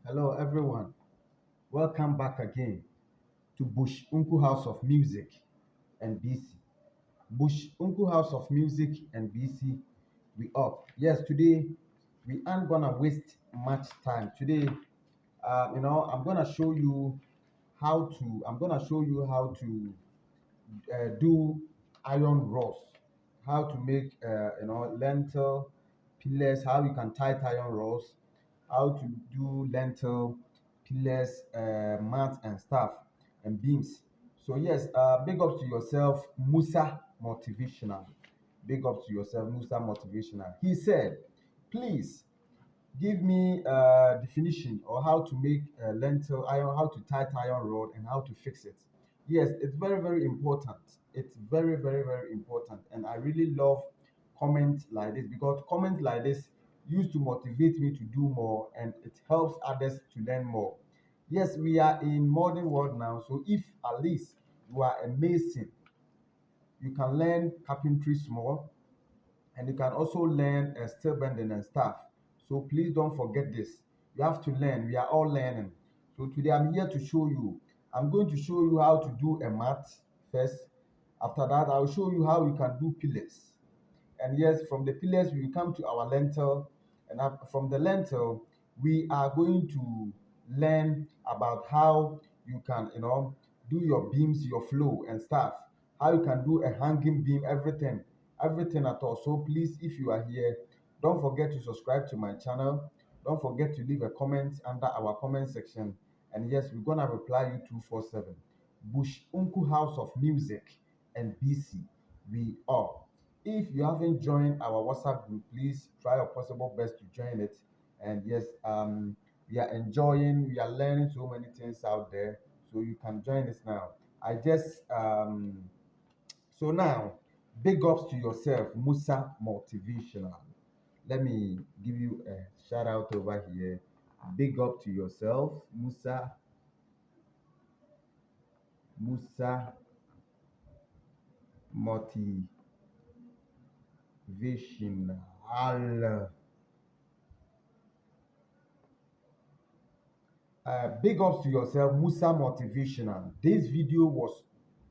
Hello, everyone. Welcome back again to Bush Unku House of Music and BC. Bush Unku House of Music and BC, we up. Yes, today we aren't gonna waste much time. Today, I'm gonna show you how to do iron rods, how to make lentil pillars, how you can tie iron rods, how to do lentil pillars, mats and stuff and beams. So yes, big up to yourself, Musa Motivational. Big up to yourself, Musa Motivational. He said, please give me a definition or how to make a lentil iron, how to tie iron rod, and how to fix it. Yes, it's very, very important. It's very, very, very important. And I really love comments like this because comments like this used to motivate me to do more and it helps others to learn more. Yes, we are in modern world now, so if at least you are amazing, you can learn carpentry small and you can also learn steel bending and stuff. So please don't forget this. You have to learn. We are all learning. So today I'm here to show you. I'm going to show you how to do a mat first. After that, I'll show you how you can do pillars. And yes, from the pillars we will come to our lentil, and from the lentil we are going to learn about how you can do your beams, your flow and stuff, how you can do a hanging beam, everything at all. So please, if you are here, don't forget to subscribe to my channel. Don't forget to leave a comment under our comment section. And yes, we're gonna reply you 247. Bush Unku House of Music and BC, we are. If you haven't joined our WhatsApp group, please try your possible best to join it. And yes, we are enjoying, we are learning so many things out there. So you can join us now. I just so now, big ups to yourself, Musa Motivational. Let me give you a shout out over here. Big up to yourself, Musa Motivational. Big ups to yourself, Musa Motivational. This video was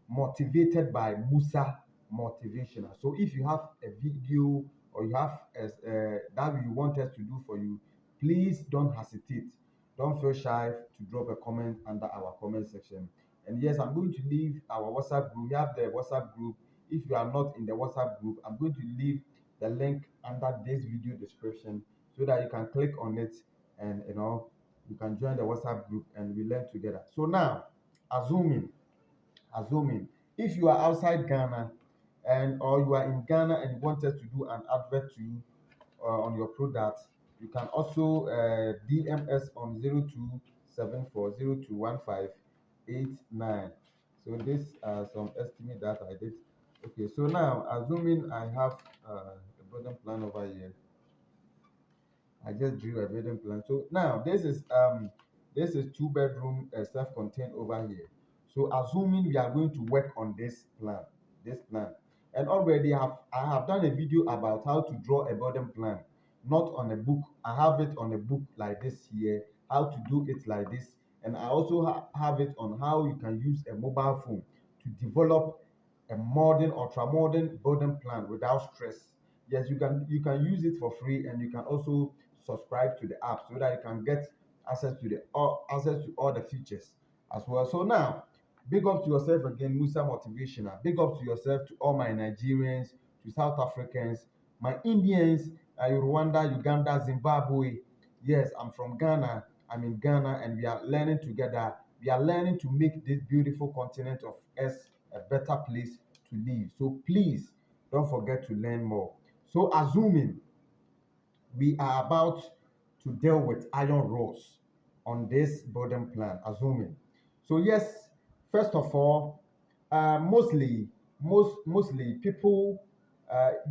motivated by Musa Motivational. So if you have a video or you have that you want us to do for you, please don't hesitate. Don't feel shy to drop a comment under our comment section. And yes, I'm going to leave our WhatsApp group. We have the WhatsApp group. If you are not in the WhatsApp group, I'm going to leave the link under this video description so that you can click on it and you can join the WhatsApp group and we learn together. So now, assuming if you are outside Ghana and or you are in Ghana and you want us to do an advert to you on your product, you can also DM us on 0274021589. So this some estimate that I did. Okay, so now assuming I have a building plan over here. I just drew a building plan. So now this is two-bedroom self-contained over here. So assuming we are going to work on this plan, and already I have done a video about how to draw a building plan, not on a book. I have it on a book like this here, how to do it like this, and I also have it on how you can use a mobile phone to develop a modern, ultra modern building plan without stress. Yes, you can use it for free, and you can also subscribe to the app so that you can get access to all the features as well. So now, big up to yourself again, Musa Motivational. Big up to yourself, to all my Nigerians, to South Africans, my Indians, Rwanda, Uganda, Zimbabwe. Yes, I'm from Ghana. I'm in Ghana, and we are learning together. We are learning to make this beautiful continent of us a better place to live. So please don't forget to learn more. So assuming we are about to deal with iron rods on this building plan, assuming. So yes, first of all, mostly people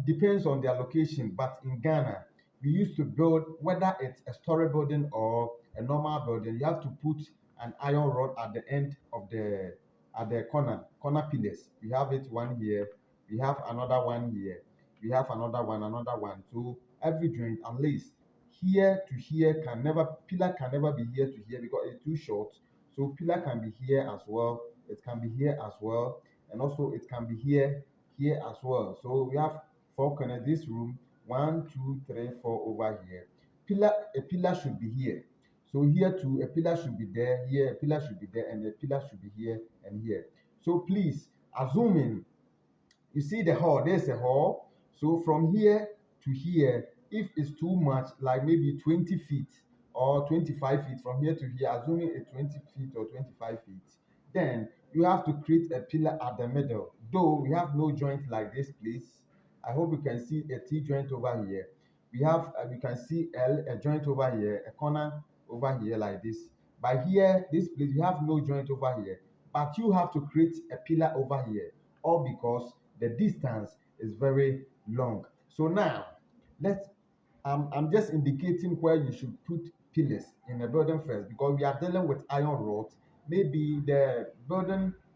depends on their location, but in Ghana, we used to build, whether it's a story building or a normal building, you have to put an iron rod at the end of the corner pillars. We have it one here, we have another one here, we have another one. So every joint, at least here to here can never, pillar can never be here to here because it's too short. So pillar can be here as well, it can be here as well, and also it can be here as well. So we have four corners this room, one, two, three, four over here. A pillar should be here. So here too, a pillar should be there, here a pillar should be there, and a pillar should be here and here. So please, assuming you see the hall, there's a hall. So from here to here, if it's too much, like maybe 20 feet or 25 feet from here to here, assuming a 20 feet or 25 feet, then you have to create a pillar at the middle. Though we have no joint like this place, I hope you can see a T joint over here. We can see L, a joint over here, a corner over here like this. But here, this place, we have no joint over here. But you have to create a pillar over here, all because the distance is very long. So now, let's I'm just indicating where you should put pillars in the building first because we are dealing with iron rods. Maybe the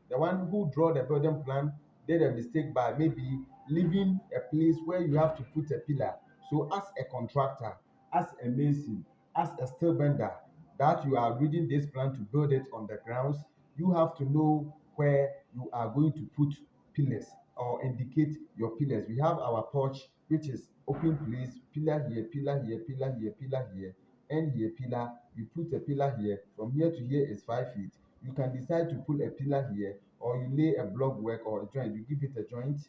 one who draw the building plan did a mistake by maybe leaving a place where you have to put a pillar. So as a contractor, as a mason, as a steel bender, that you are reading this plan to build it on the grounds, you have to know where you are going to put pillars or indicate your pillars. We have our porch, which is open place, pillar here, pillar here, pillar here, pillar here, and here pillar. You put a pillar here. From here to here is 5 feet. You can decide to put a pillar here, or you lay a block work or a joint. You give it a joint.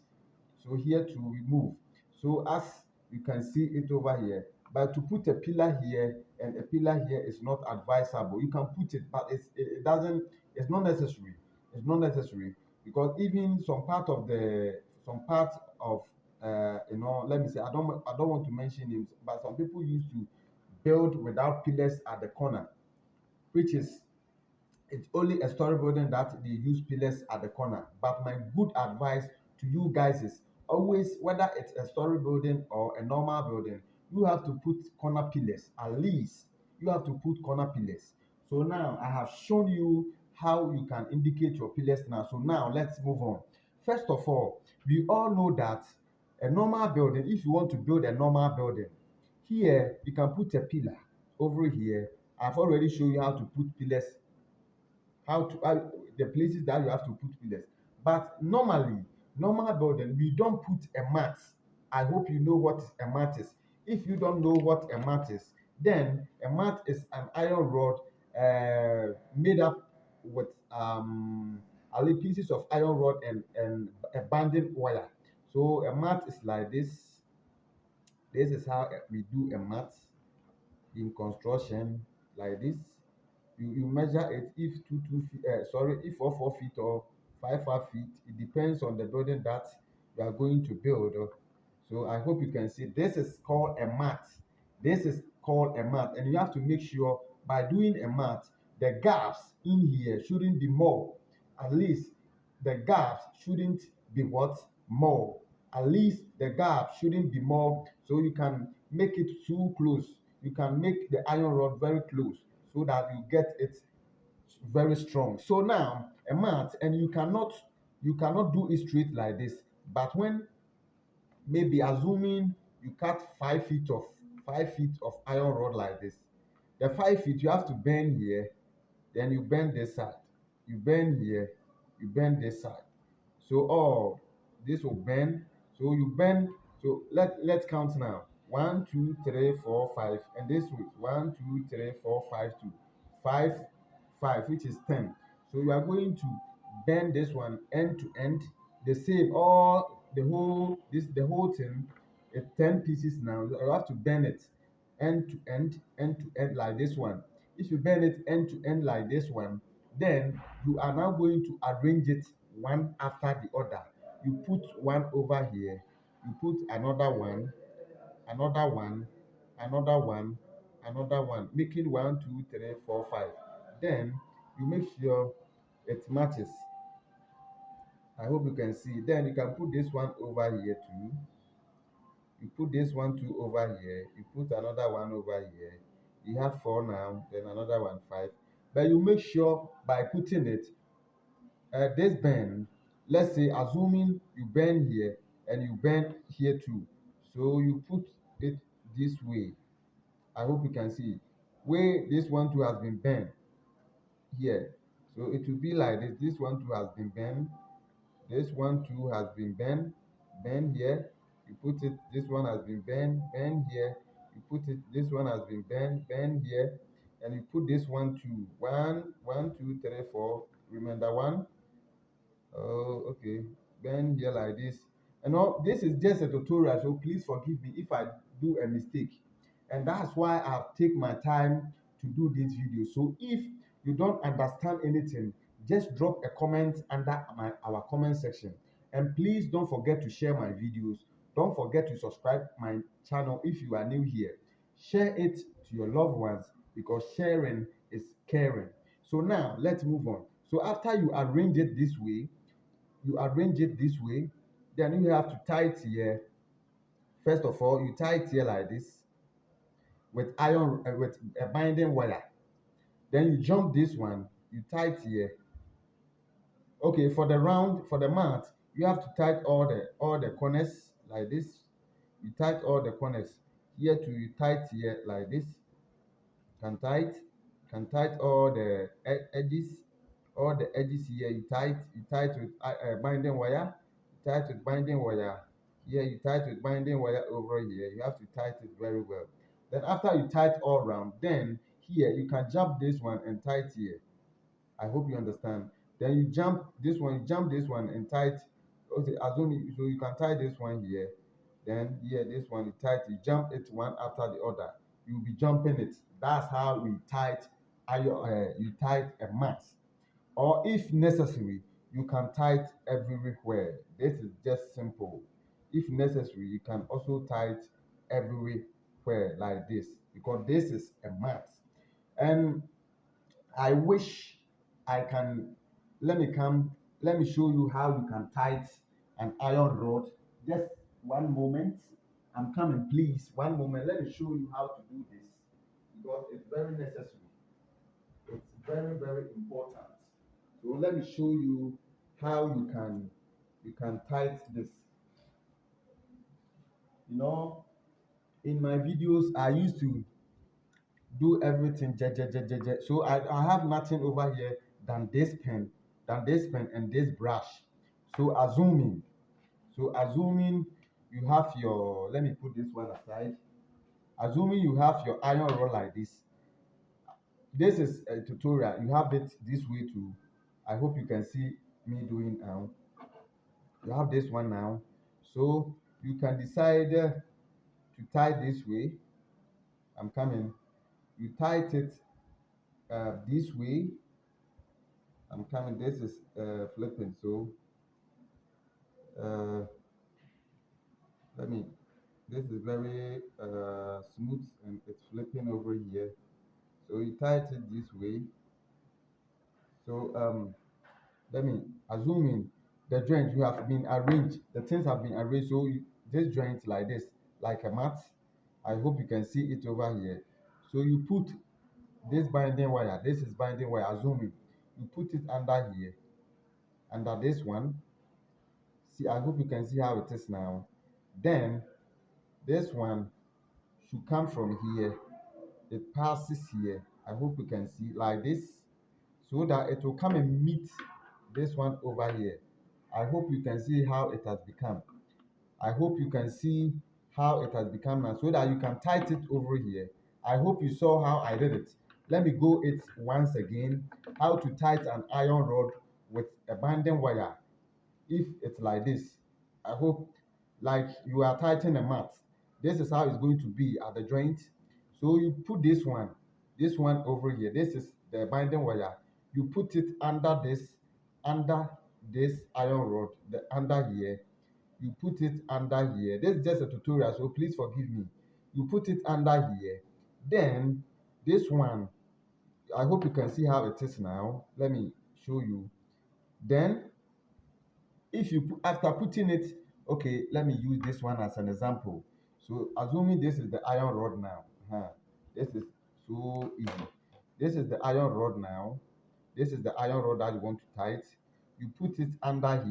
So here to remove. So as you can see it over here, but to put a pillar here and a pillar here is not advisable. You can put it, but it doesn't. It's not necessary. It's not necessary because even some part of let me say I don't want to mention names, but some people used to build without pillars at the corner, which is it's only a story building that they use pillars at the corner. But my good advice to you guys is always, whether it's a story building or a normal building, you have to put corner pillars. At least you have to put corner pillars. So now I have shown you how you can indicate your pillars now. So now let's move on. First of all, we all know that a normal building, if you want to build a normal building, here you can put a pillar over here. I've already shown you how to put pillars, the places that you have to put pillars. But normally, normal building, we don't put a mat. I hope you know what a mat is. If you don't know what a mat is, then a mat is an iron rod made up with pieces of iron rod and a banded wire. So a mat is like this. This is how we do a mat in construction, like this. You measure it, if 2 2 feet, if 4 4 feet or 5 5 feet. It depends on the building that you are going to build. So I hope you can see this is called a mat. This is called a mat, and you have to make sure by doing a mat, the gaps in here shouldn't be more. At least the gaps shouldn't be what? More. At least the gap shouldn't be more, so you can make it too close. You can make the iron rod very close so that you get it very strong. So now a mat, and you cannot do it straight like this. But when, maybe assuming you cut 5 feet of iron rod like this, the 5 feet you have to bend here, then you bend this side, you bend here, you bend this side. So this will bend. So you bend. So let's count now. 1 2 3 4 5, and this week 1 2 3 4 5 2 5 5, which is 10. So you are going to bend this one end to end, the same, all the whole thing. It's 10 pieces now. You have to bend it end to end like this one. If you bend it end to end like this one, then you are now going to arrange it one after the other. You put one over here, you put another one, another one, another one, another one, making 1 2 3 4 5. Then you make sure it matches. I hope you can see. Then you can put this one over here too. You put this one too over here. You put another one over here. You have four now, then another one 5. But you make sure by putting it, this bend, let's say assuming you bend here and you bend here too. So you put it this way, I hope you can see where this one too has been bent here. So it will be like this. This one too has been bent. This one too has been bent here. You put it, this one has been bent here. You put it, this one has been bent here. And you put this one too. One, two, three, four. Remember one? Oh, okay. Bend here like this. And all this is just a tutorial, so please forgive me if I do a mistake. And that's why I've taken my time to do this video. So if you don't understand anything, just drop a comment under our comment section. And please don't forget to share my videos. Don't forget to subscribe my channel if you are new here. Share it to your loved ones because sharing is caring. So now let's move on. So after you arrange it this way, then you have to tie it here. First of all, you tie it here like this with with a binding wire. Then you jump this one, you tie it here. Okay, for the mat, you have to tie all the corners like this. You tie all the corners here to you tie it here like this. Can tie all the edges, here. You tie it with binding wire. You tie it with binding wire here. You tie it with binding wire over here. You have to tie it very well. Then after you tie it all around, then here you can jump this one and tie it here. I hope you understand. Then you jump this one and tie it. Okay, so you can tie this one here. Then here, this one you tie it, you jump it one after the other. You'll be jumping it. That's how we tie it. You tie it a mat. Or if necessary, you can tie it everywhere. This is just simple. If necessary, you can also tie it everywhere like this because this is a mat. And I wish I can let me show you how you can tight an iron rod. Just one moment. I'm coming, please. One moment. Let me show you how to do this because it's very necessary. It's very, very important. So let me show you how you can tight this. You know, in my videos, I used to do everything so I have nothing over here than this pen and this brush. So assuming you have your, let me put this one aside. Assuming you have your iron rod like this is a tutorial. You have it this way too. I hope you can see me doing now. You have this one now, so you can decide to tie this way. I'm coming. You tight it this way. I'm coming. This is flipping. So uh, let me. This is very smooth and it's flipping over here. So you tight it this way. So let me assuming the joint you have been arranged. The things have been arranged. So this joint like this, like a mat. I hope you can see it over here. So you put this binding wire. This is binding wire. Assuming you put it under here, under this one. See, I hope you can see how it is now. Then this one should come from here. It passes here. I hope you can see like this, so that it will come and meet this one over here. I hope you can see how it has become. I hope you can see how it has become now, so that you can tight it over here. I hope you saw how I did it. Let me go it once again. How to tight an iron rod with a binding wire. If it's like this, I hope like you are tightening a mat. This is how it's going to be at the joint. So you put this one over here. This is the binding wire. You put it under this iron rod, the under here. You put it under here. This is just a tutorial, so please forgive me. You put it under here. Then this one, I hope you can see how it is now. Let me show you. Then if you after putting it, okay, let me use this one as an example. So assuming this is the iron rod now, this is so easy. This is the iron rod now. This is the iron rod that you want to tight. You put it under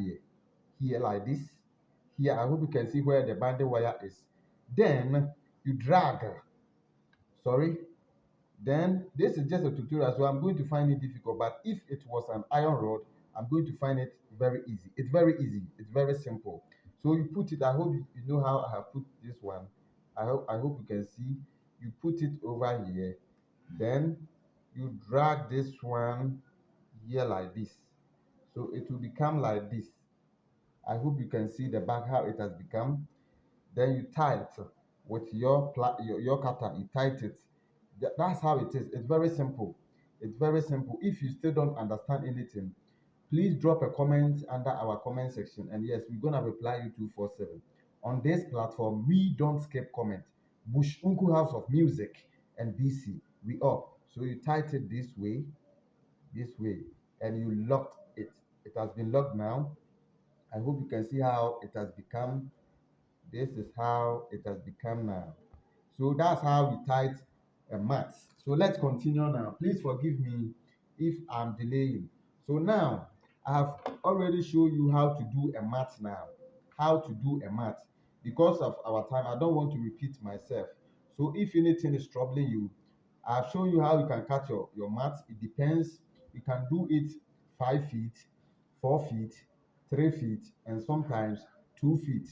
here like this. Here, I hope you can see where the binding wire is. Then you drag. sorry. Then this is just a tutorial, so I'm going to find it difficult. But if it was an iron rod, I'm going to find it very easy. It's very easy. It's very simple. So you put it. I hope you know how I have put this one. I hope you can see. You put it over here. Then you drag this one here like this. So it will become like this. I hope you can see the back how it has become. Then you tie it with your cutter. You tight it. That's how it is. It's very simple. It's very simple. If you still don't understand anything, please drop a comment under our comment section. And yes, we're gonna reply you 247. On this platform, we don't skip comment. Bush Uncle House of Music and BC, we up. So you tight it this way, and you locked it. It has been locked now. I hope you can see how it has become. This is how it has become now. So that's how we tied a mat. So let's continue now. Please forgive me if I'm delaying. So now I have already shown you how to do a mat now. How to do a mat. Because of our time, I don't want to repeat myself. So if anything is troubling you, I've shown you how you can cut your mat. It depends. You can do it 5 feet, 4 feet, 3 feet, and sometimes 2 feet.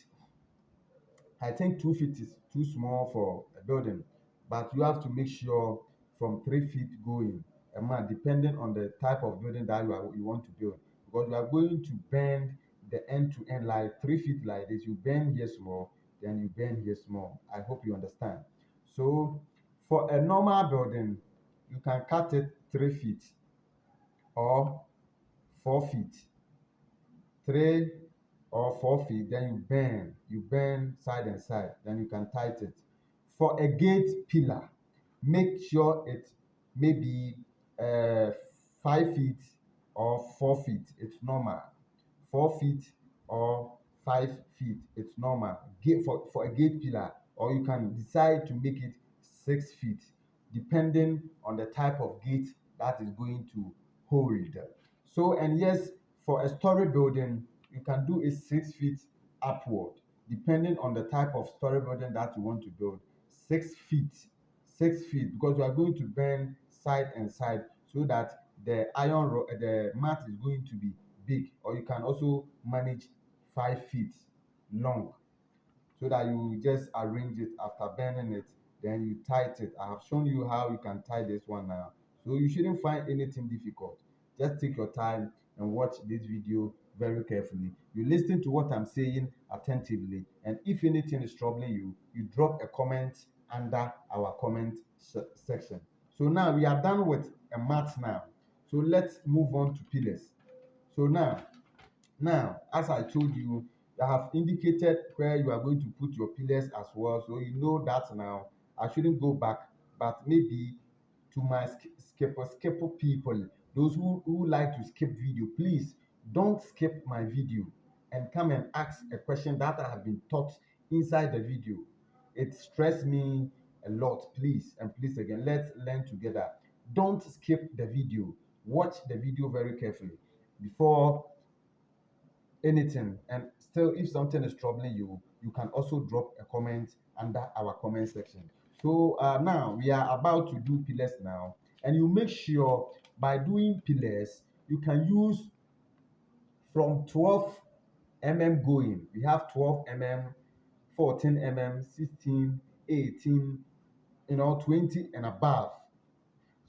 I think 2 feet is too small for a building, but you have to make sure from 3 feet going, a man, depending on the type of building that you want to build, because you are going to bend the end to end like 3 feet like this. You bend here small, then you bend here small. I hope you understand. So for a normal building, you can cut it 3 feet or 4 feet. 3 or 4 feet, then you bend side and side, then you can tighten it. For a gate pillar, make sure it maybe 5 feet or 4 feet, it's normal. 4 feet or 5 feet, it's normal. Gate for a gate pillar, or you can decide to make it 6 feet, depending on the type of gate that is going to hold. So, and yes, for a story building, you can do it 6 feet upward, depending on the type of story building that you want to build. 6 feet, 6 feet, because you are going to bend side and side so that the mat is going to be big, or you can also manage 5 feet long, so that you just arrange it after bending it, then you tight it. I have shown you how you can tie this one now, so you shouldn't find anything difficult. Just take your time and watch this video very carefully. You listen to what I'm saying attentively, and if anything is troubling you, you drop a comment under our comment section. So now we are done with a mat now, so let's move on to pillars. So now, as I told you, I have indicated where you are going to put your pillars as well. So you know that now. I shouldn't go back, but maybe to my skipper people, those who like to skip video, please don't skip my video and come and ask a question that I have been taught inside the video. It stressed me a lot. Please, and please again, let's learn together. Don't skip the video. Watch the video very carefully before anything. And still, if something is troubling you, you can also drop a comment under our comment section. So now we are about to do pillars now, and you make sure by doing pillars you can use from 12 mm going. We have 12 mm, 14 mm, 16, 18, 20 and above.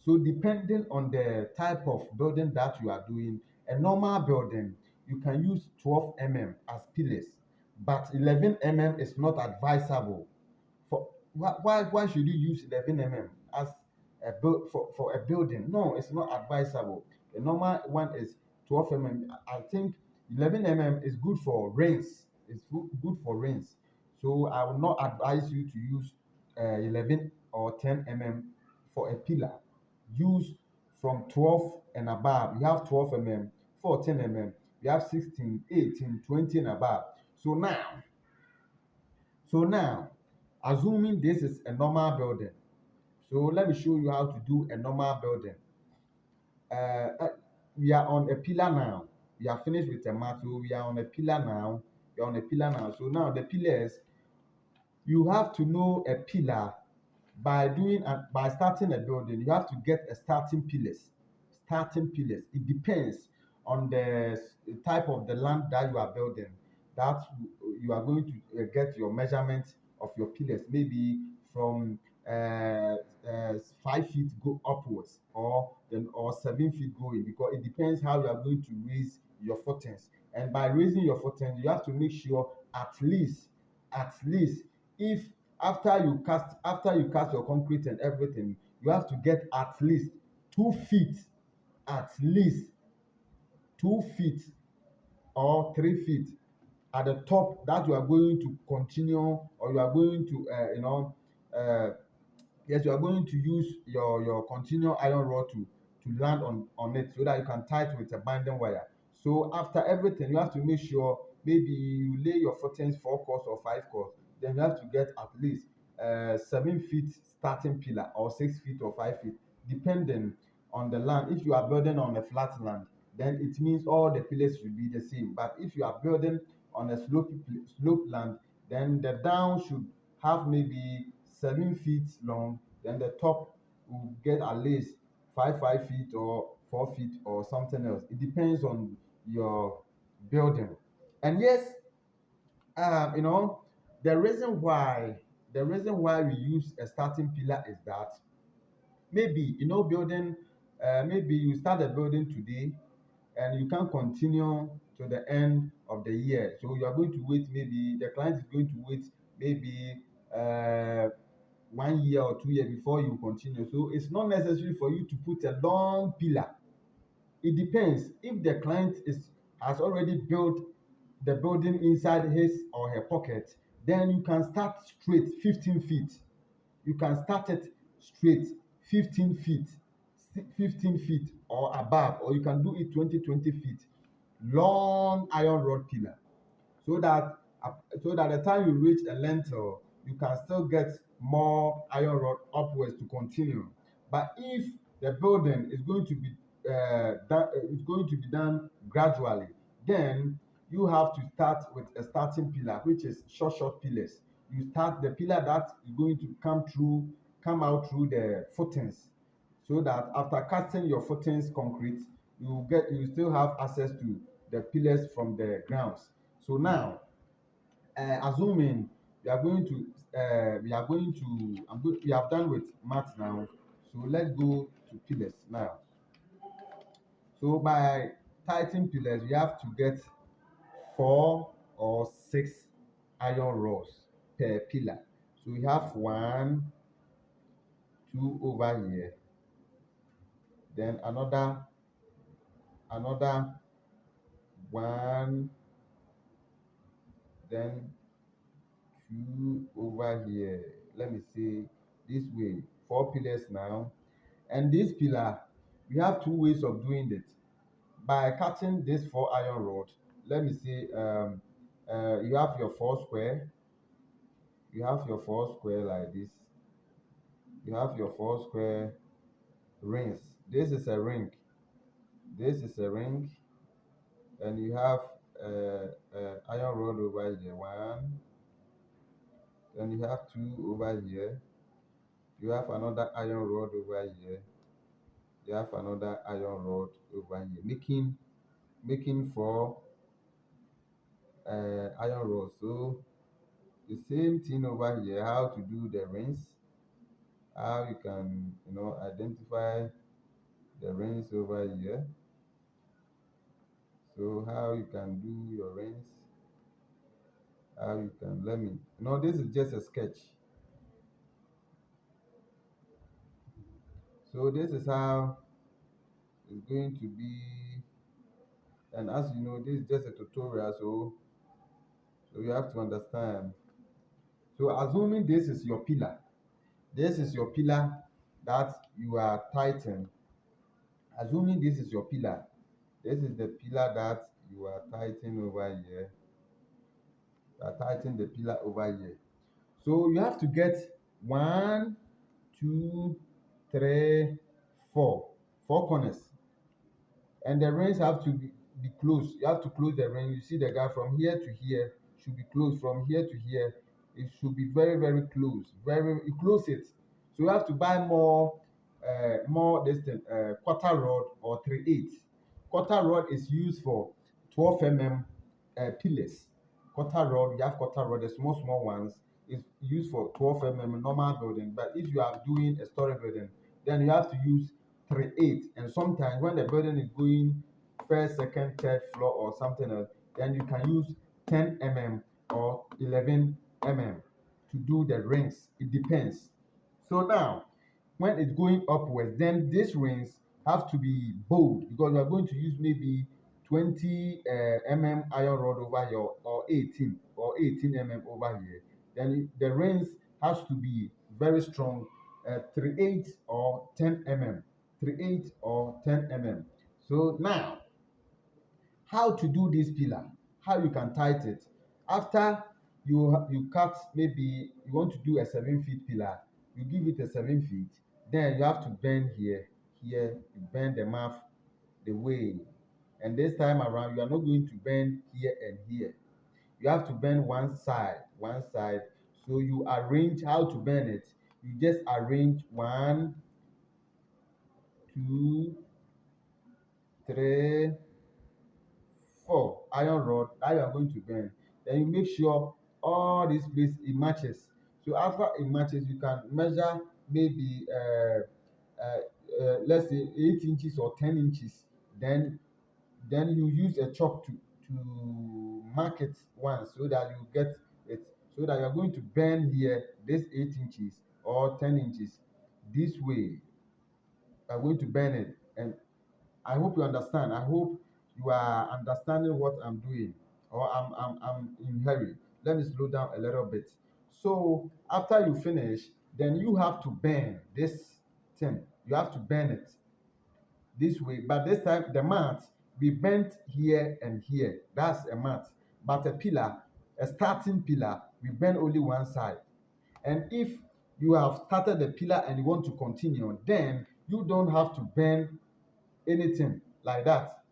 So depending on the type of building that you are doing, a normal building, you can use 12 mm as pillars, but 11 mm is not advisable. Why should you use 11 mm as for a building? No, it's not advisable. The normal one is 12 mm. I think 11 mm is good for rains. It's good for rains. So I will not advise you to use 11 or 10 mm for a pillar. Use from 12 and above. You have 12 mm, 14 mm, you have 16, 18, 20 and above. So now, assuming this is a normal building, so let me show you how to do a normal building. We are on a pillar now. We are finished with a mat, so we are on a pillar now. We are on a pillar now. So now the pillars, you have to know a pillar By starting a building, you have to get a starting pillars. It depends on the type of the land that you are building, that you are going to get your measurement of your pillars, maybe from uh, 5 feet go upwards, or 7 feet going, because it depends how you are going to raise your footings. And by raising your footings, you have to make sure at least if after you cast your concrete and everything, you have to get at least 2 feet or 3 feet at the top, that you are going to continue, or you are going to uh, yes, you are going to use your continual iron rod to land on it, so that you can tie it with a binding wire. So after everything, you have to make sure maybe you lay your footings 4 course or 5 course. Then you have to get at least 7 feet starting pillar, or 6 feet or 5 feet, depending on the land. If you are building on a flat land, then it means all the pillars should be the same. But if you are building on a slope land, then the down should have maybe 7 feet long, then the top will get at least 5 feet or 4 feet or something else. It depends on your building. And yes, um, you know, the reason why we use a starting pillar is that maybe building, maybe you start a building today and you can't continue to the end of the year. So you are going to wait, maybe the client is going to wait maybe uh 1 year or 2 years before you continue. So it's not necessary for you to put a long pillar. It depends. If the client is has already built the building inside his or her pocket, then you can start straight 15 feet. You can start it straight 15 feet, 15 feet or above, or you can do it 20 feet. Long iron rod pillar, so that the time you reach a lintel, you can still get more iron rod upwards to continue. But if the building is going to be done gradually, then you have to start with a starting pillar, which is short pillars. You start the pillar that is going to come out through the footings, so that after casting your footings concrete, you still have access to the pillars from the grounds. So now, assuming we have done with mat now, so let's go to pillars now. So by tightening pillars, we have to get 4 or 6 iron rods per pillar. So we have one, two over here, then another one, then two over here. Let me see, this way, 4 pillars now. And this pillar, we have 2 ways of doing it. By cutting this 4 iron rod, let me see, you have your four square like this. You have your 4 square rings. This is a ring. This is a ring, and you have iron rod over here. One, then you have two over here. You have another iron rod over here. You have another iron rod over here, making 4 iron rods. So the same thing over here, how to do the rings, how you can identify the rings over here. So how you can do your rings, how you can, let me, this is just a sketch. So this is how it's going to be. And as you know, this is just a tutorial, so you have to understand. So assuming this is your pillar that you are tightening. Assuming this is your pillar, this is the pillar that you are tightening over here. You are tightening the pillar over here. So you have to get one, two, three, four, 4 corners, and the rings have to be closed. You have to close the ring. You see the gap from here to here should be closed. From here to here, it should be very, very close. You close it So you have to buy more this thing, quarter rod or 3/8. Quarter rod is used for 12 pillars. Quarter rod, you have quarter rod, the small ones is used for 12 normal building. But if you are doing a story building, then you have to use 3/8. And sometimes when the building is going first, second, third floor or something else, then you can use 10 or 11 to do the rings. It depends. So now, when it's going upwards, then these rings have to be bold because you are going to use maybe 20 iron rod over here or 18 over here. Then the rings has to be very strong, 3/8 or 10 mm, 3/8 or 10 mm. So now, how to do this pillar, how you can tight it. After you cut, maybe you want to do a 7 feet pillar, you give it a 7 feet, then you have to bend here you bend the mouth the way, and this time around you are not going to bend here and here, you have to bend one side. So you arrange how to bend it. You just arrange 1, 2, 3, 4 iron rod that you are going to bend. Then you make sure all this place it matches. So after it matches, you can measure maybe let's say 8 inches or 10 inches. Then you use a chalk to mark it once so that you get it, so that you are going to bend here this 8 inches or 10 inches this way. You are going to bend it, and I hope you understand. I hope you are understanding what I'm doing, or I'm in hurry. Let me slow down a little bit. So after you finish, then you have to bend this thing. You have to bend it this way. But this time the mat we bent here and here. That's a mat. But a pillar, a starting pillar, we bend only one side. And if you have started the pillar and you want to continue, then you don't have to bend anything like that.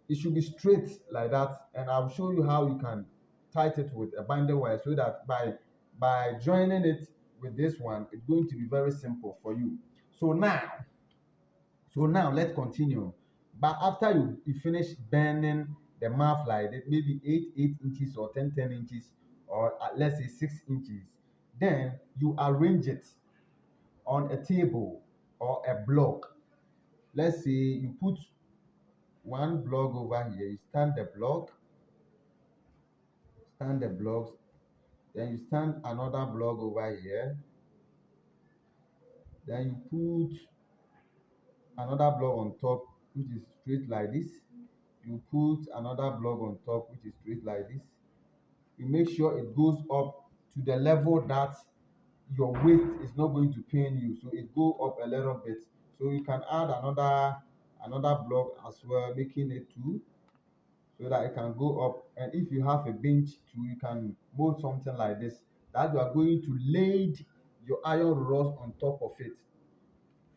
It should be straight like that, and I'll show you how you can tight it with a binding wire, so that by joining it with this one, it's going to be very simple for you. So now let's continue. But after you finish bending the mouth like that, maybe 8 inches or 10 inches, or let's say 6 inches, then you arrange it on a table or a block. Let's say you put one block over here, you stand the blocks, then you stand another block over here, then you put another block on top which is straight like this, you put another block on top which is straight like this. You make sure it goes up to the level that your weight is not going to pain you, so it go up a little bit. So you can add another block as well, making it two, so that it can go up. And if you have a bench too, you can mold something like this, that you are going to lay your iron rods on top of it,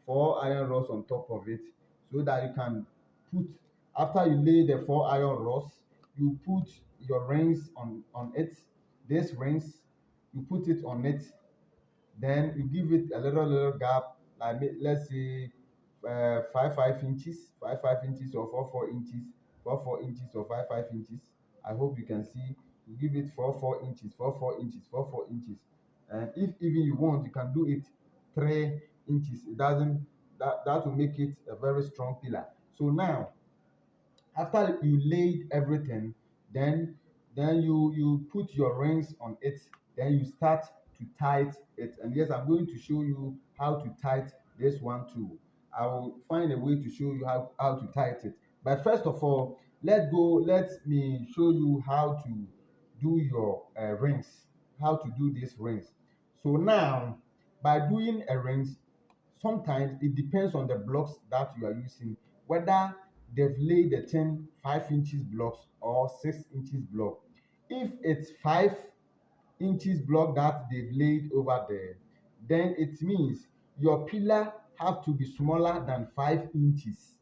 4 iron rods on top of it, so that you can put, after you lay the 4 iron rods, you put your rings on it. This rings, you put it on it, then you give it a little gap, like let's say 5 5 inches, 5 5 inches or 4 4 inches, 4 4 inches or 5 5 inches. I hope you can see. You give it 4 4 inches, 4 4 inches, 4 4 inches. And if even you want, you can do it 3 inches. It doesn't, that will make it a very strong pillar. So now, after you laid everything, then you put your rings on it, then you start to tight it. And yes, I'm going to show you how to tight this one too. I will find a way to show you how to tight it. But first of all, let me show you how to do your rings, how to do these rings. So now, by doing a rings, sometimes it depends on the blocks that you are using, whether they've laid the 5 inches blocks or 6 inches block. If it's 5 inches block that they've laid over there, then it means your pillar have to be smaller than 5 inches.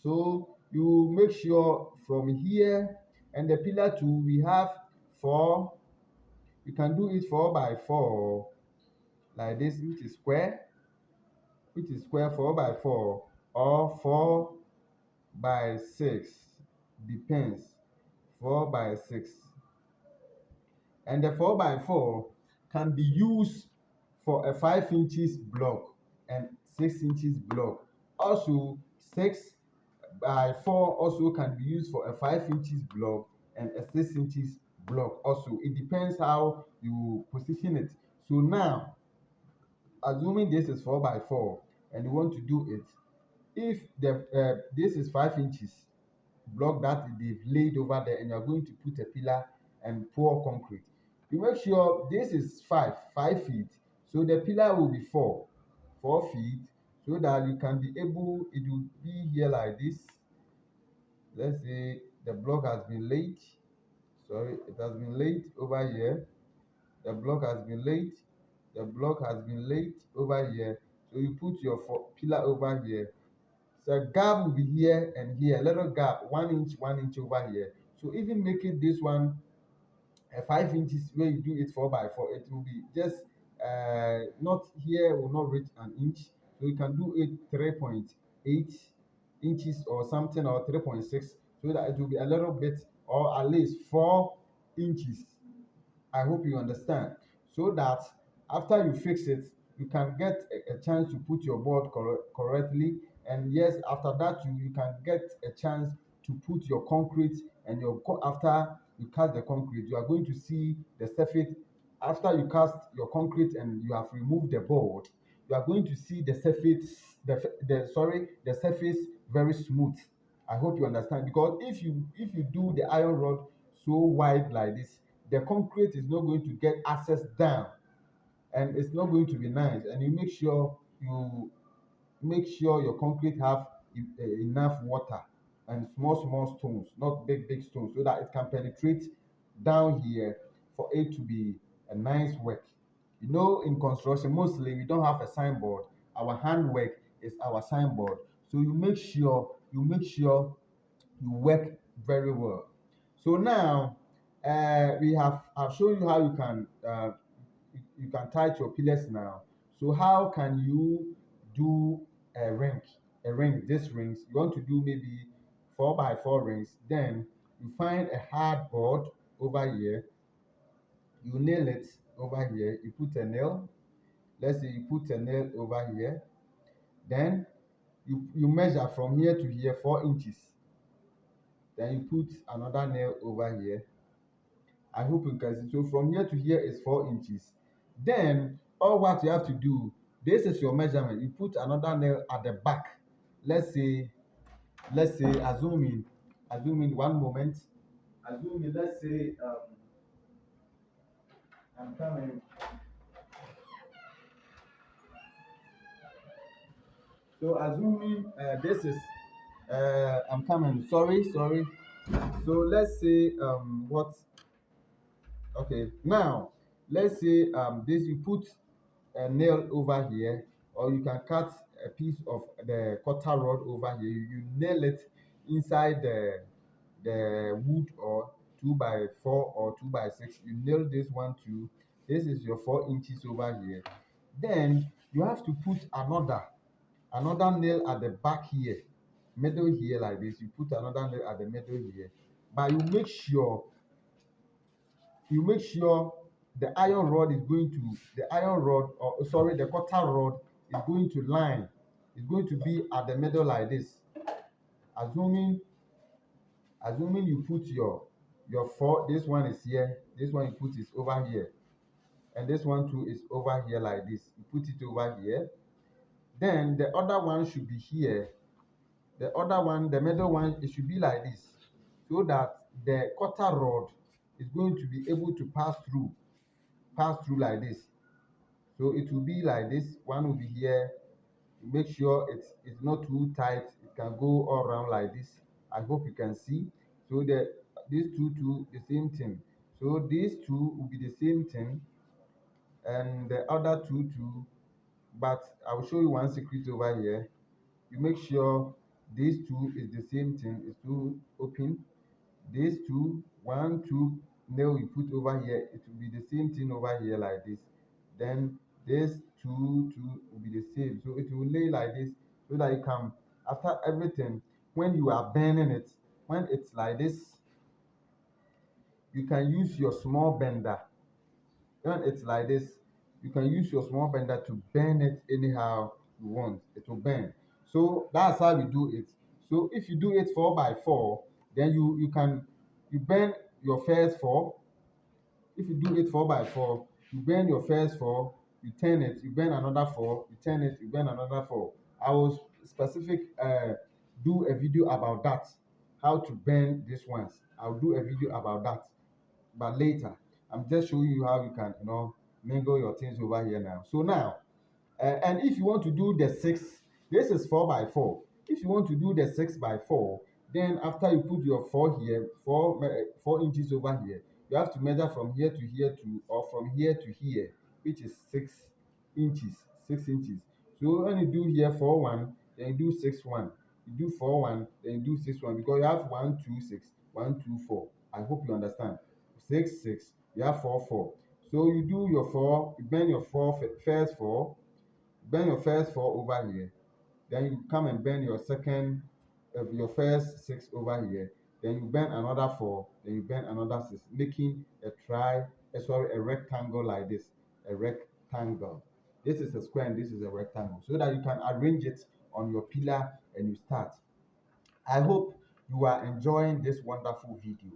So you make sure from here, and the pillar two we have four, you can do it 4 by 4, like this, which is square 4 by 4 or 4 by 6, depends, 4 by 6. And the 4 by 4 can be used for a 5 inches block and 6 inches block. Also, 6 by 4 also can be used for a 5 inches block and a 6 inches block. Also, it depends how you position it. So now, assuming this is 4 by 4 and you want to do it, if this is 5 inches block that they've laid over there, and you're going to put a pillar and pour concrete, you make sure this is 5 feet, so the pillar will be 4 feet, so that you can be able, it will be here like this. Let's say the block has been laid, sorry, it has been laid over here, the block has been laid, the block has been laid over here. So you put your pillar over here. So gap will be here and here, little gap, 1 inch, 1 inch over here. So even making this one 5 inches, where you do it 4 by 4, it will be just not here, will not reach an inch. So you can do it 3.8 inches or something, or 3.6, so that it will be a little bit, or at least 4 inches. I hope you understand. So that after you fix it, you can get a chance to put your board correctly. And yes, after that, you can get a chance to put your concrete, and after you cast the concrete, you are going to see the surface. After you cast your concrete and you have removed the board, you are going to see the surface, the surface very smooth. I hope you understand, because if you do the iron rod so wide like this, the concrete is not going to get access down, and it's not going to be nice. And you make sure your concrete have enough water and small stones, not big stones, so that it can penetrate down here for it to be a nice work. In construction, mostly we don't have a signboard. Our handwork is our signboard. So you make sure you work very well. So now, I've shown you how you can tie to your pillars now. So how can you do a ring? These rings, you want to do maybe 4 by 4 rings. Then you find a hard board over here, you nail it over here, you put a nail. Let's say you put a nail over here. Then you measure from here to here 4 inches. Then you put another nail over here. I hope you can see. So from here to here is 4 inches. Then all what you have to do, this is your measurement. You put another nail at the back. Let's say assuming one moment. Assuming, let's say, I'm coming. So assuming this is I'm coming. Sorry. So let's say what okay, now let's say this, you put a nail over here, or you can cut a piece of the cutter rod over here. You nail it inside the wood, or 2 by 4 or 2 by 6. You nail this one too. This is your 4 inches over here. Then you have to put another nail at the back here, middle here, like this. You put another nail at the middle here, but you make sure the iron rod, or sorry, the cutter rod is going to be at the middle like this. Assuming assuming you put your four, this one is here, this one you put is over here, and this one too is over here like this. You put it over here. Then the other one should be here. The other one, the middle one, it should be like this, so that the cutter rod is going to be able to pass through like this. So it will be like this. One will be here. Make sure it's not too tight. It can go all around like this. I hope you can see. So these two, the same thing. So these two will be the same thing, and the other two. But I will show you one secret over here. You make sure these two is the same thing. It's two open. These two, 1 2 nail you put over here, it will be the same thing over here like this. Then this two will be the same. So it will lay like this, so that you can, after everything, when you are burning it, when it's like this, you can use your small bender. When it's like this, you can use your small bender to burn it anyhow you want. It will burn. So that's how we do it. So if you do it 4 by 4, then you burn your first four. If you do it 4 by 4, you burn your first four, you turn it, you burn another four, you turn it, you burn another four. I will specific do a video about that, how to burn these ones. I'll do a video about that, but later. I'm just showing you how you can, mingle your things over here now. So now, and if you want to do the six, this is 4 by 4. If you want to do the 6 by 4, then after you put your four here, 4 inches over here, you have to measure from here to here or from here to here, which is 6 inches. 6 inches. So when you do here 4 1, then you do 6 1. You do 4 1, then you do 6 1, because you have 1 2 6, 1 2 4. I hope you understand. 6 6. You have 4 4. So you do your four, you bend your first four, bend your first four over here, then you come and bend your second, your first six over here, then you bend another four, then you bend another six, making a rectangle like this. A rectangle. This is a square and this is a rectangle, so that you can arrange it on your pillar and you start. I hope you are enjoying this wonderful video.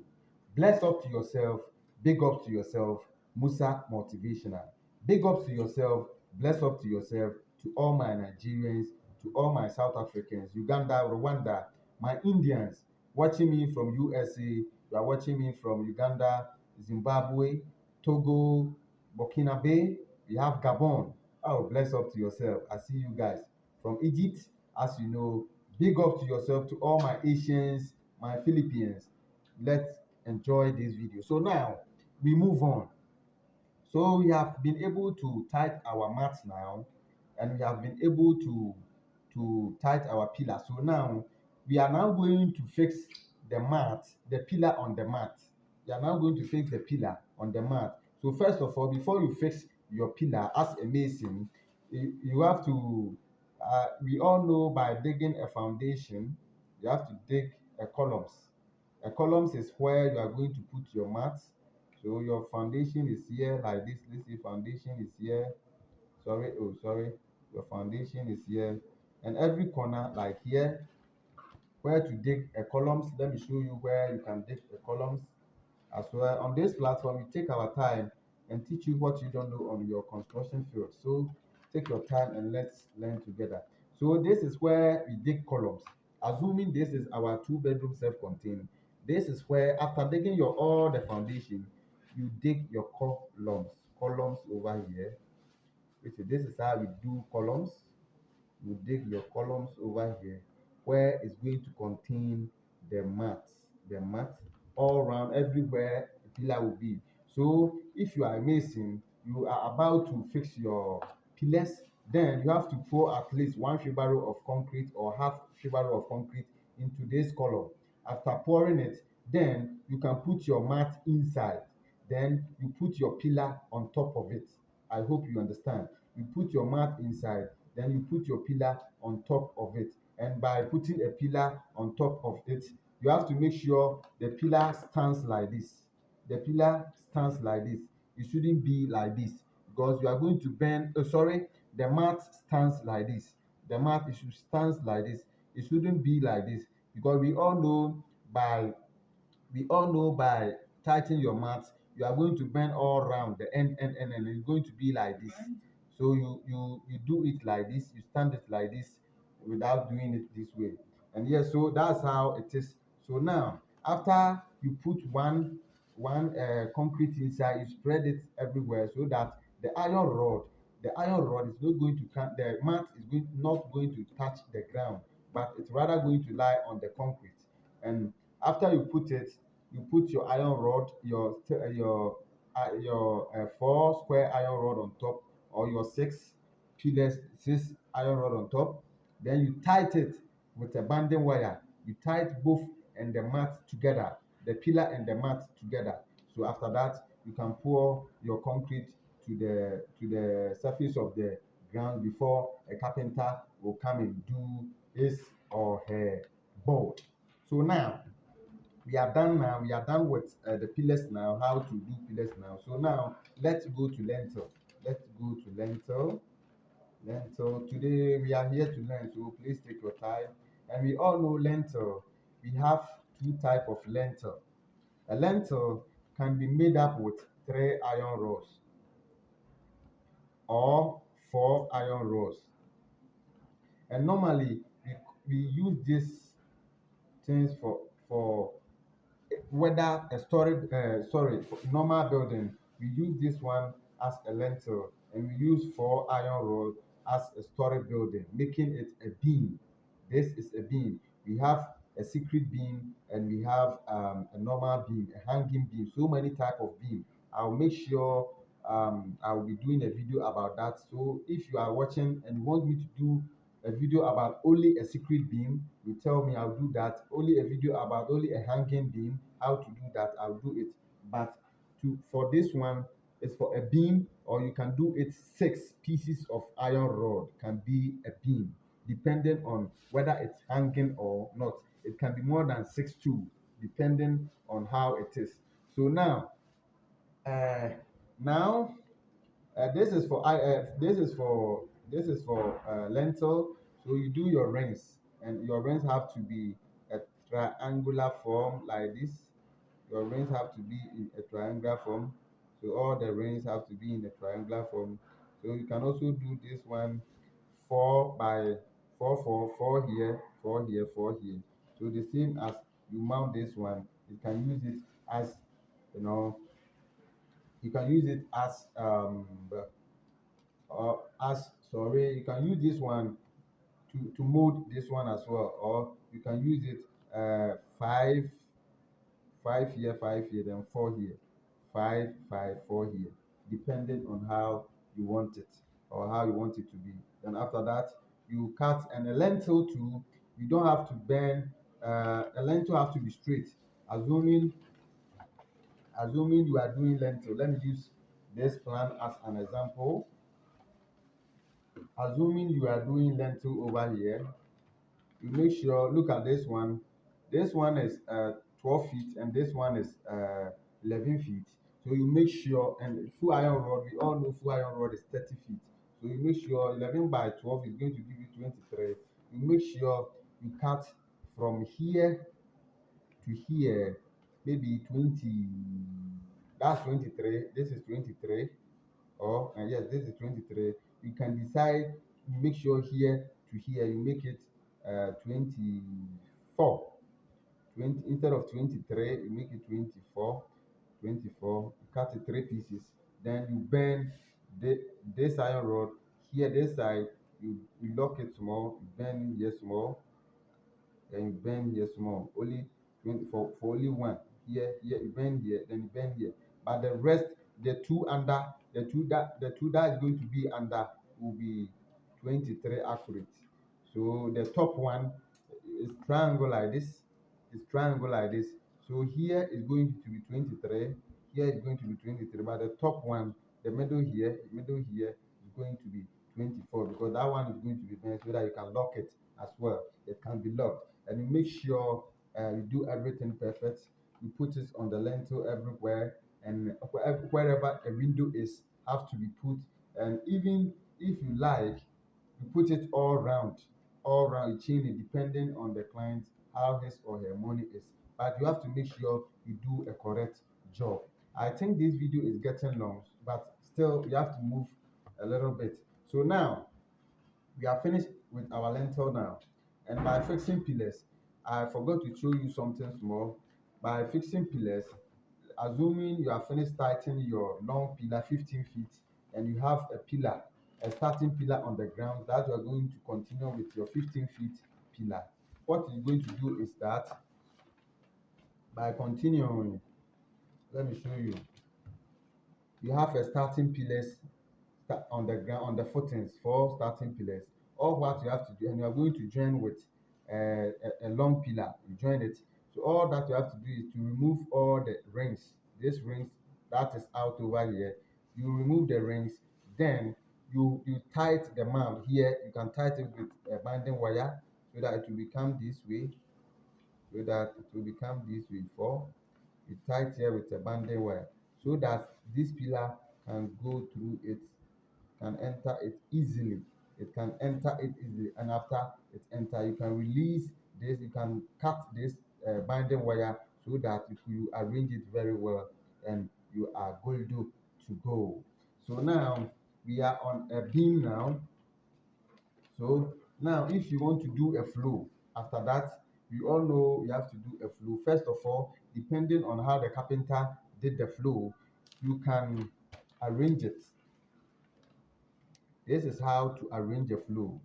Bless up to yourself, big up to yourself, Musa Motivational. Big up to yourself, bless up to yourself, to all my Nigerians, to all my South Africans, Uganda, Rwanda, my Indians watching me from USA, you are watching me from Uganda, Zimbabwe, Togo, Burkina Faso, we have Gabon. Oh, bless up to yourself. I see you guys from Egypt, as you know. Big up to yourself, to all my Asians, my Philippines. Let's enjoy this video. So now we move on. So we have been able to tight our mats now, and we have been able to tight our pillar. So now we are now going to fix the mat, the pillar on the mat. We are now going to fix the pillar on the mat. So first of all, before you fix your pillar as a mason, you have to. We all know, by digging a foundation, you have to dig a columns. A columns is where you are going to put your mats. So your foundation is here like this. Let's say foundation is here. Sorry. Your foundation is here. And every corner, like here, where to dig a columns. Let me show you where you can dig the columns as well. On this platform, we take our time and teach you what you don't know on your construction field. So take your time and let's learn together. So this is where we dig columns. Assuming this is our 2 bedroom self-contained, this is where, after digging your all the foundation, you dig your columns over here. Which is, this is how we do columns. You dig your columns over here, where it's going to contain the mat all around, everywhere the pillar will be. So if you are a mason, you are about to fix your pillars, then you have to pour at least 1 wheelbarrow of concrete or half wheelbarrow of concrete into this column. After pouring it, then you can put your mat inside, then you put your pillar on top of it. I hope you understand. You put your mat inside, then you put your pillar on top of it. And by putting a pillar on top of it, you have to make sure the pillar stands like this. The pillar stands like this. It shouldn't be like this, because you are going to bend. Sorry, the mat stands like this. The mat, it should stand like this. It shouldn't be like this, because by by tightening your mat, you are going to bend all around the end, and it's going to be like this. So you do it like this, you stand it like this, without doing it this way. And yes, so that's how it is. So now, after you put one concrete inside, you spread it everywhere, so that the iron rod is not going to come, the mat is not going to touch the ground, but it's rather going to lie on the concrete. And after you put it, you put your iron rod, your 4 square iron rod on top, or your 6 iron rod on top. Then you tight it with a banding wire. You tight both and the mat together, the pillar and the mat together. So after that, you can pour your concrete to the surface of ground before a carpenter will come and do his or her board. So now we are done now. We are done with the pillars now, how to do pillars now. So now let's go to lentil. Let's go to lentil. Lentil. Today we are here to learn, so please take your time. And we all know lentil. We have two type of lentil. A lentil can be made up with 3 iron rods or 4 iron rods. And normally we use these things for whether a storage for normal building. We use this one as a lentil, and we use 4 iron rod as a storage building, making it a beam. This is a beam. We have a secret beam, and we have a normal beam, a hanging beam, so many type of beam. I'll make sure I'll be doing a video about that. So if you are watching and you want me to do a video about only a secret beam, you tell me, I'll do that. Only a video about only a hanging beam, how to do that, I'll do it. But for this one, it's for a beam, or you can do it 6 pieces of iron rod can be a beam, depending on whether it's hanging or not. It can be more than 6 too, depending on how it is. So uh, now this is for lentil. So you do your rings, and your rings have to be a triangular form like this. Your rings have to be in a triangular form. So all the rings have to be in a triangular form. So you can also do this one 4 by 4 here, 4 here, 4 here. So the same as you mount this one, you can use it as you know you can use it as sorry, you can use this one to mold this one as well, or you can use it five here, 5 here, then 4 here, 5, 5, 4 here, depending on how you want it, or how you want it to be. Then after that, you cut. And a lentil too, you don't have to bend. A lentil have to be straight. Assuming you are doing lentil, let me use this plan as an example. Assuming you are doing lentil over here, you make sure, look at this one. This one is 12 feet, and this one is 11 feet. So you make sure, and full iron rod, we all know full iron rod is 30 feet. So you make sure 11 by 12 is going to give you 23. You make sure you cut from here to here, maybe 20. That's 23. This is 23. Or yes, this is 23. You can decide, you make sure here to here, you make it 24. 20 instead of 23, you make it 24. 24, you cut it 3 pieces. Then you bend the, this iron rod here, this side, you lock it small, you bend here small, then you bend here small. Only 20 for only one. Here you bend here, then you bend here. But the rest, the two under, the two that is going to be under will be 23 accurate. So the top one is triangle like this. It's triangle like this. So here is going to be 23. Here is going to be 23. But the top one, the middle here is going to be 24, because that one is going to be bent so that you can lock it as well. It can be locked. And you make sure you do everything perfect. You put it on the lentil everywhere, and wherever a window is have to be put. And even if you like, you put it all round, you chain it depending on the client, how his or her money is. But you have to make sure you do a correct job. I think this video is getting long, but still you have to move a little bit. So now we are finished with our lentil now. And by fixing pillars, I forgot to show you something small. By fixing pillars, assuming you have finished tightening your long pillar 15 feet, and you have a starting pillar on the ground that you are going to continue with your 15 feet pillar. What you're going to do is that by continuing, let me show you. You have a starting pillars on the ground, on the footings, 4 starting pillars. All what you have to do, and you are going to join with a long pillar. You join it. So all that you have to do is to remove all the rings. This rings that is out over here, you remove the rings. Then you tight the mount here. You can tight it with a binding wire so that it will become this way, so that it will become this way. For you tight here with a binding wire so that this pillar can go through it, can enter it easily. It can enter it easily, and after it enter, you can release this. You can cut this binding wire so that if you arrange it very well, and you are good to go. So now we are on a beam now. So now, if you want to do a flow, after that, you all know you have to do a flow. First of all, depending on how the carpenter did the flow, you can arrange it. This is how to arrange a flow.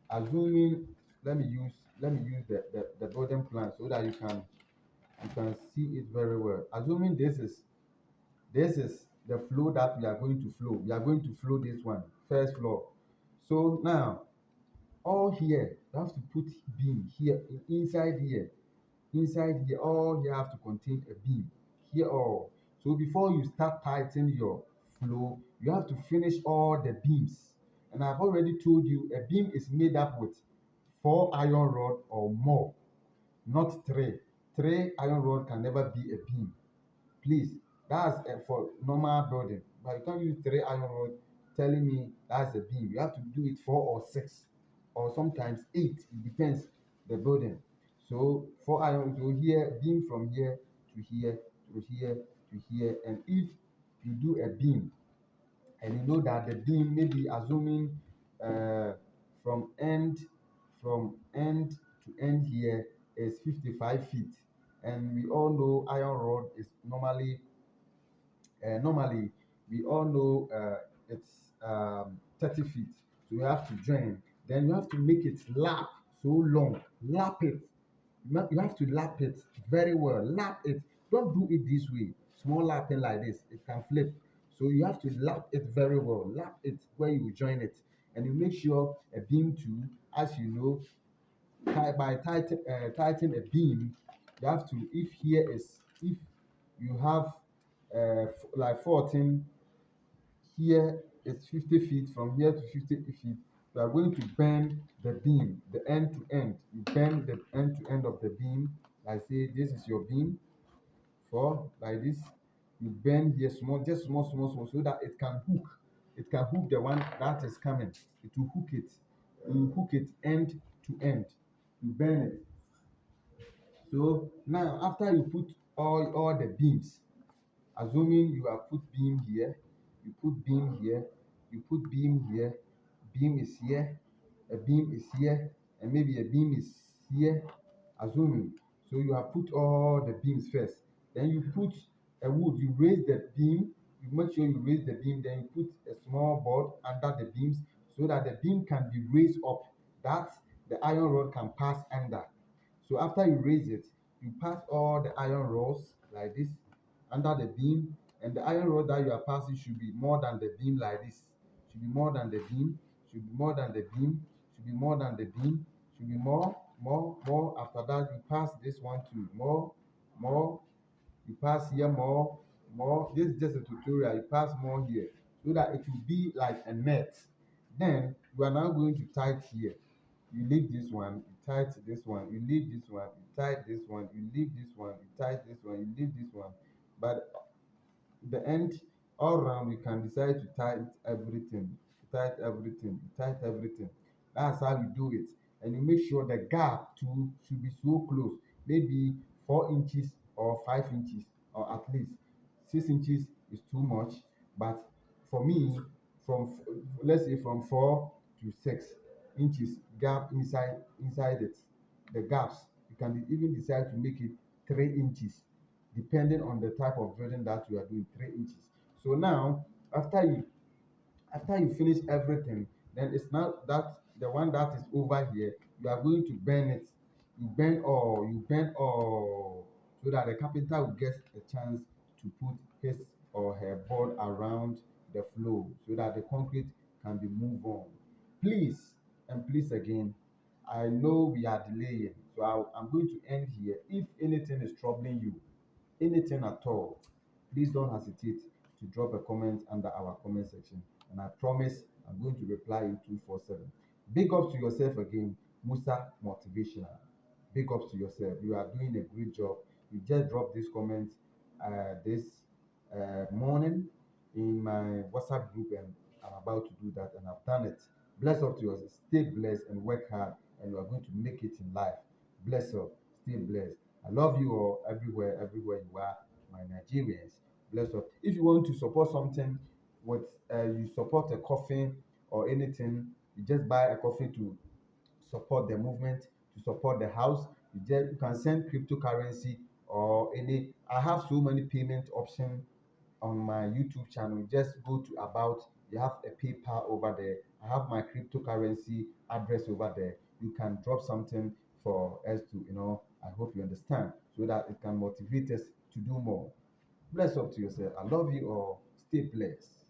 Assuming, let me use the building plan so that you can see it very well. Assuming this is the flow that we are going to flow. We are going to flow this one, first floor. So now all here, you have to put beam here, inside here, all here have to contain a beam here all. So before you start tightening your flow, you have to finish all the beams. And I've already told you a beam is made up with 4 iron rod or more, not three. Three iron rod can never be a beam. Please, that's for normal building, but you can't use 3 iron rod telling me that's a beam. You have to do it 4 or 6, or sometimes 8. It depends the building. So 4 iron, so here beam from here to here to here to here. And if you do a beam and you know that the beam, maybe assuming uh, from end from end to end here is 55 feet, and we all know iron rod is normally we all know it's 30 feet. So you have to join, then you have to make it lap so long. Lap it. You have to lap it very well. Lap it. Don't do it this way. Small lapping like this, it can flip. So you have to lap it very well. Lap it where you join it. And you make sure a beam too, as you know, by tightening a beam, you have to, if you have like 14, here is 50 feet, from here to 50 feet, you are going to bend the beam, the end to end. You bend the end to end of the beam. Like say this is your beam, for like this. You bend here small, just small, so that it can hook. It can hook the one that is coming. It will hook it. You hook it end to end. You bend it. So now, after you put all the beams, assuming you have put beam here, you put beam here, you put beam here, beam is here, a beam is here, and maybe a beam is here, assuming. So you have put all the beams first. Then you put a wood, you raise the beam, you make sure you raise the beam, then you put a small board under the beams so that the beam can be raised up, that the iron rod can pass under. So after you raise it, you pass all the iron rods like this under the beam, and the iron rod that you are passing should be more than the beam like this. Should be more than the beam, should be more than the beam, should be more than the beam, should be more. After that, you pass this one too. More. You pass here more. This is just a tutorial. You pass more here so that it will be like a net. Then you are now going to tight here. You leave this one, you tight this one, you leave this one, you tight this one, you leave this one, you tight this one, you leave this one. But the end, all round, you can decide to tight everything, tight everything. That's how you do it. And you make sure the gap too should be so close, maybe 4 inches or 5 inches, or at least 6 inches is too much. But for me, from let's say from 4 to 6 inches gap inside it, the gaps, you can even decide to make it 3 inches, depending on the type of building that you are doing. 3 inches. So now, after you finish everything, then it's now that the one that is over here, you are going to bend it. You bend all so that the carpenter will get a chance to put his or her board around the floor so that the concrete can be moved on. Please, and please again, I know we are delaying, so I'm going to end here. If anything is troubling you, anything at all, please don't hesitate to drop a comment under our comment section. and I promise I'm going to reply you 247. Big ups to yourself again, Musa Motivational. Big ups to yourself. You are doing a great job. You just dropped this comment this morning in my WhatsApp group, and I'm about to do that, and I've done it. Bless up to yourself. Stay blessed and work hard, and you are going to make it in life. Bless up. Stay blessed. I love you all everywhere you are, my Nigerians. Bless up. If you want to support something with you support a coffin or anything, you just buy a coffin to support the movement, to support the house. You can send cryptocurrency or any. I have so many payment options on my YouTube channel. Just go to about. You have a PayPal over there. I have my cryptocurrency address over there. You can drop something for us to, I hope you understand, so that it can motivate us to do more. Bless up to yourself. I love you all. Stay blessed.